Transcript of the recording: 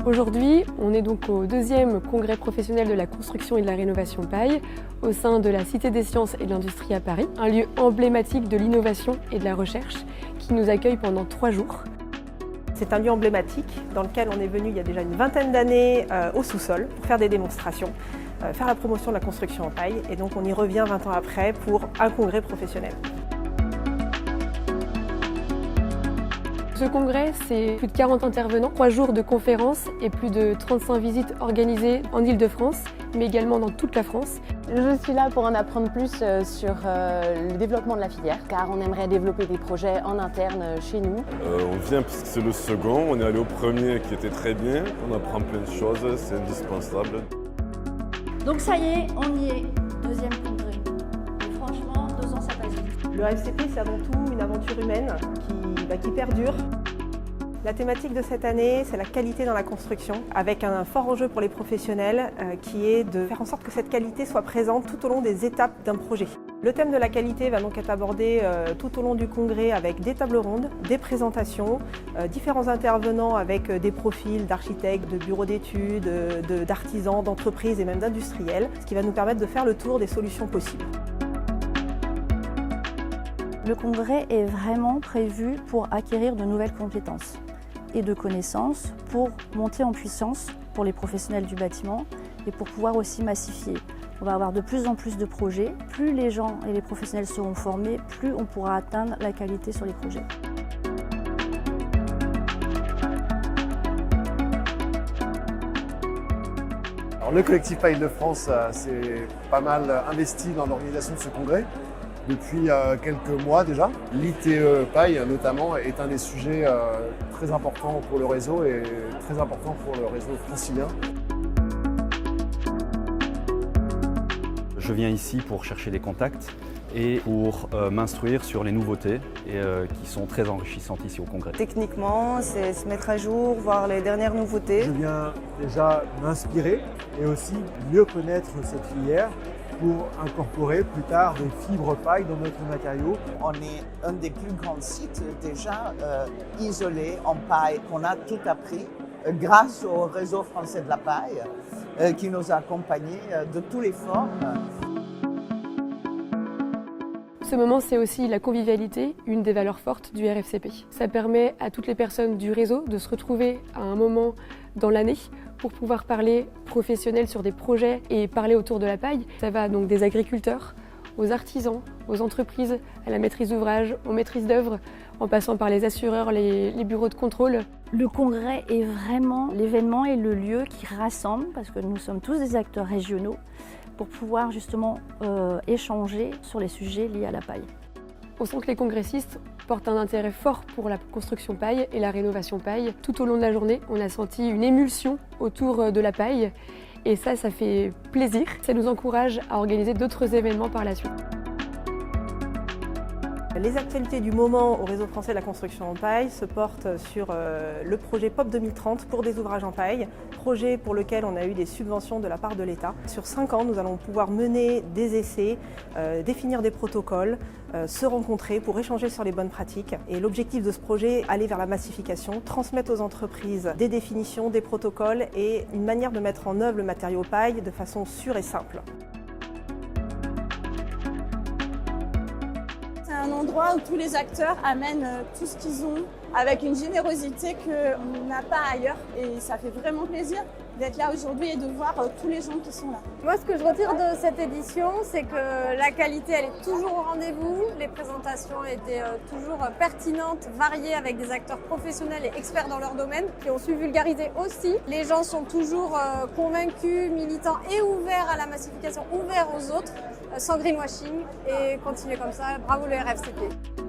Aujourd'hui, on est donc au deuxième congrès professionnel de la construction et de la rénovation paille au sein de la Cité des Sciences et de l'Industrie à Paris, un lieu emblématique de l'innovation et de la recherche qui nous accueille pendant 3 jours. C'est un lieu emblématique dans lequel on est venu il y a déjà une vingtaine d'années au sous-sol pour faire des démonstrations, faire la promotion de la construction en paille, et donc on y revient 20 ans après pour un congrès professionnel. Ce congrès, c'est plus de 40 intervenants, 3 jours de conférences et plus de 35 visites organisées en Île-de-France, mais également dans toute la France. Je suis là pour en apprendre plus sur le développement de la filière, car on aimerait développer des projets en interne chez nous. On vient parce que c'est le second, on est allé au premier qui était très bien, on apprend plein de choses, c'est indispensable. Donc ça y est, on y est, deuxième congrès. Et franchement, 2 ans ça passe vite. Le RFCP, c'est avant tout une aventure humaine qui perdure. La thématique de cette année, c'est la qualité dans la construction, avec un fort enjeu pour les professionnels qui est de faire en sorte que cette qualité soit présente tout au long des étapes d'un projet. Le thème de la qualité va donc être abordé tout au long du congrès avec des tables rondes, des présentations, différents intervenants avec des profils d'architectes, de bureaux d'études, d'artisans, d'entreprises et même d'industriels, ce qui va nous permettre de faire le tour des solutions possibles. Le congrès est vraiment prévu pour acquérir de nouvelles compétences et de connaissances pour monter en puissance pour les professionnels du bâtiment et pour pouvoir aussi massifier. On va avoir de plus en plus de projets. Plus les gens et les professionnels seront formés, plus on pourra atteindre la qualité sur les projets. Alors, le collectif Paille de France s'est pas mal investi dans l'organisation de ce congrès depuis quelques mois déjà. L'ITE Paille notamment est un des sujets très importants pour le réseau et très important pour le réseau francilien. Je viens ici pour chercher des contacts et pour m'instruire sur les nouveautés qui sont très enrichissantes ici au congrès. Techniquement, c'est se mettre à jour, voir les dernières nouveautés. Je viens déjà m'inspirer et aussi mieux connaître cette filière pour incorporer plus tard des fibres paille dans notre matériau. On est un des plus grands sites déjà isolés en paille qu'on a tout appris grâce au réseau français de la paille qui nous a accompagnés de toutes les formes. Ce moment, c'est aussi la convivialité, une des valeurs fortes du RFCP. Ça permet à toutes les personnes du réseau de se retrouver à un moment dans l'année pour pouvoir parler professionnels sur des projets et parler autour de la paille. Ça va donc des agriculteurs, aux artisans, aux entreprises, à la maîtrise d'ouvrage, aux maîtrises d'œuvre, en passant par les assureurs, les bureaux de contrôle. Le congrès est vraiment l'événement et le lieu qui rassemble, parce que nous sommes tous des acteurs régionaux, pour pouvoir justement échanger sur les sujets liés à la paille. On sent que les congressistes portent un intérêt fort pour la construction paille et la rénovation paille. Tout au long de la journée, on a senti une émulsion autour de la paille et ça fait plaisir. Ça nous encourage à organiser d'autres événements par la suite. Les actualités du moment au réseau français de la construction en paille se portent sur le projet POP 2030 pour des ouvrages en paille, projet pour lequel on a eu des subventions de la part de l'État. Sur 5 ans, nous allons pouvoir mener des essais, définir des protocoles, se rencontrer pour échanger sur les bonnes pratiques. Et l'objectif de ce projet, aller vers la massification, transmettre aux entreprises des définitions, des protocoles et une manière de mettre en œuvre le matériau paille de façon sûre et simple. C'est un endroit où tous les acteurs amènent tout ce qu'ils ont avec une générosité qu'on n'a pas ailleurs et ça fait vraiment plaisir d'être là aujourd'hui et de voir tous les gens qui sont là. Moi, ce que je retire de cette édition, c'est que la qualité, elle est toujours au rendez-vous. Les présentations étaient toujours pertinentes, variées, avec des acteurs professionnels et experts dans leur domaine qui ont su vulgariser aussi. Les gens sont toujours convaincus, militants et ouverts à la massification, ouverts aux autres, sans greenwashing et continuer comme ça. Bravo le RFCP.